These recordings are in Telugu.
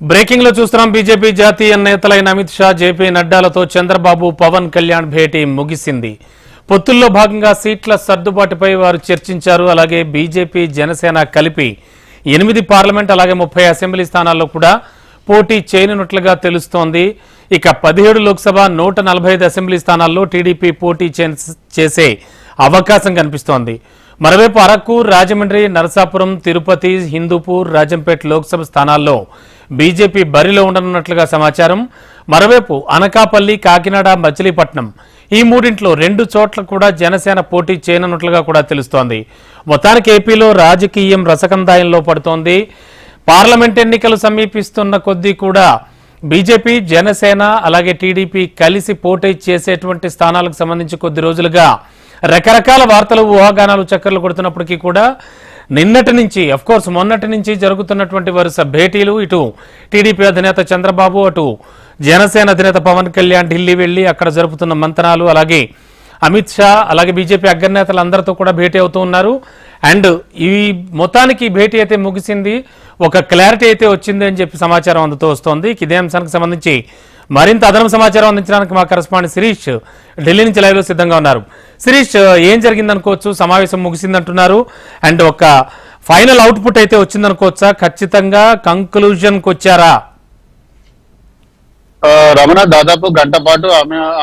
బ్రేకింగ్ లో చూస్తున్నాం. బీజేపీ జాతీయ నేతలైన అమిత్ షా, జేపీ నడ్డాలతో చంద్రబాబు, పవన్ కళ్యాణ్ భేటీ ముగిసింది. పొత్తుల్లో భాగంగా సీట్ల సర్దుబాటుపై వారు చర్చించారు. అలాగే బీజేపీ, జనసేన కలిపి 8 పార్లమెంట్ అలాగే 30 అసెంబ్లీ స్థానాల్లో కూడా పోటీ చేయనున్నట్లుగా తెలుస్తోంది. ఇక 17 లోక్సభ, 145 అసెంబ్లీ స్థానాల్లో టీడీపీ పోటీ చేసే అవకాశం కనిపిస్తోంది. మరోవైపు అరకు, రాజమండ్రి, నరసాపురం, తిరుపతి, హిందూపూర్, రాజంపేట లోక్సభ స్థానాల్లో బీజేపీ బరిలో ఉండనున్నట్లుగా సమాచారం. మరోవైపు అనకాపల్లి, కాకినాడ, మచిలీపట్నం ఈ మూడింట్లో 2 చోట్ల కూడా జనసేన పోటీ చేయనున్నట్లుగా కూడా తెలుస్తోంది. మొత్తానికి ఏపీలో రాజకీయం రసకందాయంలో పడుతోంది. పార్లమెంట్ ఎన్నికలు సమీపిస్తున్న కొద్దీ కూడా బీజేపీ, జనసేన అలాగే టీడీపీ కలిసి పోటీ చేసేటువంటి స్థానాలకు సంబంధించి కొద్ది రోజులుగా రకరకాల వార్తలు, ఊహాగానాలు చక్కర్లు కొడుతున్నప్పటికీ కూడా నిన్నటి నుంచి మొన్నటి నుంచి జరుగుతున్నటువంటి వరుస భేటీలు, ఇటు టీడీపీ అధినేత చంద్రబాబు, అటు జనసేన అధినేత పవన్ కళ్యాణ్ ఢిల్లీ వెళ్లి అక్కడ జరుపుతున్న మంతనాలు, అలాగే అమిత్ షా అలాగే బీజేపీ అగ్రనేతలందరితో కూడా భేటీ అవుతూ ఉన్నారు. అండ్ ఈ మొత్తానికి భేటీ అయితే ముగిసింది, ఒక క్లారిటీ అయితే వచ్చింది అని చెప్పి సమాచారం అందుతూ వస్తోంది. ఇదే అంశానికి సంబంధించి మరింత అదనపు సమాచారం అందించడానికి మా కరెస్పాండెంట్ శిరీష్ ఢిల్లీ నుంచి లైవ్ లో సిద్ధంగా ఉన్నారు. శిరీష్, ఏం జరిగిందనుకోవచ్చు? సమావేశం ముగిసిందంటున్నారు, అండ్ ఒక ఫైనల్ అవుట్పుట్ అయితే వచ్చిందనుకోవచ్చా? ఖచ్చితంగా కంక్లూజన్కి వచ్చారా? రమణ, దాదాపు గంట పాటు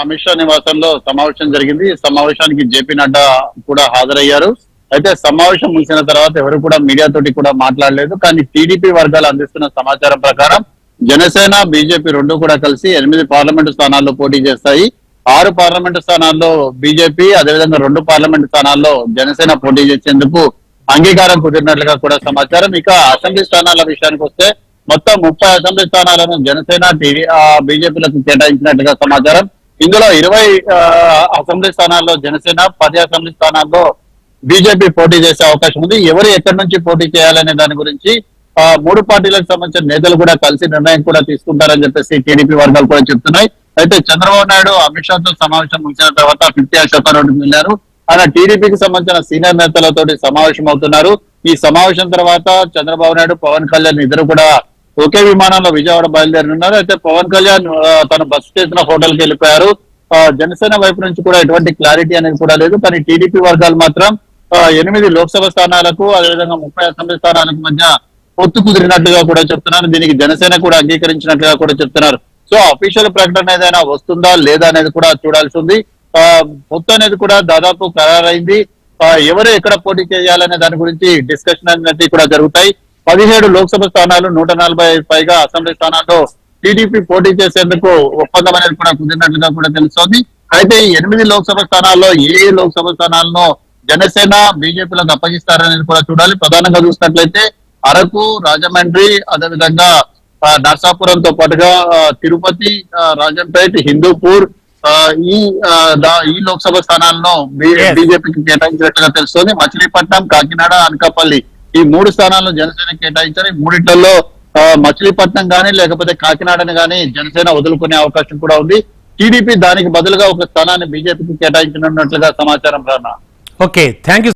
అమిత్ షా నివాసంలో సమావేశం జరిగింది. ఈ సమావేశానికి జేపీ నడ్డా కూడా హాజరయ్యారు. అయితే సమావేశం ముగిసిన తర్వాత ఎవరు కూడా మీడియా తోటి కూడా మాట్లాడలేదు. కానీ టీడీపీ వర్గాలు అందిస్తున్న సమాచారం ప్రకారం జనసేన, బీజేపీ 2 కూడా కలిసి 8 పార్లమెంటు స్థానాల్లో పోటీ చేస్తాయి. 6 పార్లమెంటు స్థానాల్లో బీజేపీ, అదేవిధంగా 2 పార్లమెంటు స్థానాల్లో జనసేన పోటీ చేసేందుకు అంగీకారం కుదిరినట్లుగా కూడా సమాచారం. ఇక అసెంబ్లీ స్థానాల విషయానికి వస్తే మొత్తం 30 అసెంబ్లీ స్థానాలను జనసేన, బీజేపీలకు కేటాయించినట్లుగా సమాచారం. ఇందులో 20 అసెంబ్లీ స్థానాల్లో జనసేన, 10 అసెంబ్లీ స్థానాల్లో బీజేపీ పోటీ చేసే అవకాశం ఉంది. ఎవరు ఎక్కడి నుంచి పోటీ చేయాలనే దాని గురించి 3 పార్టీలకు సంబంధించిన నేతలు కూడా కలిసి నిర్ణయం కూడా తీసుకుంటారని చెప్పేసి టీడీపీ వర్గాలు కూడా చెప్తున్నాయి. అయితే చంద్రబాబు నాయుడు అమిత్ షాతో సమావేశం ముగిసిన తర్వాత 50 అశోక రోడ్డుకు వెళ్లారు. ఆయన టీడీపీకి సంబంధించిన సీనియర్ నేతలతోటి సమావేశం అవుతున్నారు. ఈ సమావేశం తర్వాత చంద్రబాబు నాయుడు, పవన్ కళ్యాణ్ ఇద్దరు కూడా ఒకే విమానంలో విజయవాడ బయలుదేరినున్నారు. అయితే పవన్ కళ్యాణ్ తను బస్ చేసిన హోటల్కి వెళ్ళిపోయారు. జనసేన వైపు నుంచి కూడా ఎటువంటి క్లారిటీ అనేది కూడా లేదు. కానీ టీడీపీ వర్గాలు మాత్రం 8 లోక్సభ స్థానాలకు, అదేవిధంగా 30 అసెంబ్లీ స్థానాలకు మధ్య పొత్తు కుదిరినట్లుగా కూడా చెప్తున్నారు. దీనికి జనసేన కూడా అంగీకరించినట్లుగా కూడా చెప్తున్నారు. సో అఫీషియల్ ప్రకటన ఏదైనా వస్తుందా లేదా అనేది కూడా చూడాల్సి ఉంది. పొత్తు అనేది కూడా దాదాపు ఖరారైంది. ఎవరు ఎక్కడ పోటీ చేయాలనే దాని గురించి డిస్కషన్ అనేది కూడా జరుగుతాయి. 17 లోక్సభ స్థానాలు, 140 పైగా అసెంబ్లీ స్థానాల్లో టీడీపీ పోటీ చేసేందుకు ఒప్పందం అనేది కూడా కుదిరినట్లుగా కూడా తెలుస్తోంది. అయితే ఈ 8 లోక్సభ స్థానాల్లో ఏ లోక్సభ స్థానాలను జనసేన, బీజేపీలకు అప్పగిస్తారనేది కూడా చూడాలి. ప్రధానంగా చూసినట్లయితే అరకు, రాజమండ్రి, అదేవిధంగా నర్సాపురంతో పాటుగా తిరుపతి, రాజంపేట్, హిందూపూర్ ఈ లోక్సభ స్థానాలను బీజేపీకి కేటాయించినట్లుగా తెలుస్తోంది. మచిలీపట్నం, కాకినాడ, అనకాపల్లి ఈ 3 స్థానాలను జనసేన కేటాయించారు. ఈ 3 మచిలీపట్నం గానీ లేకపోతే కాకినాడని గానీ జనసేన వదులుకునే అవకాశం కూడా ఉంది. టీడీపీ దానికి బదులుగా ఒక స్థానాన్ని బీజేపీకి కేటాయించనున్నట్లుగా సమాచారం. Okay, thank you.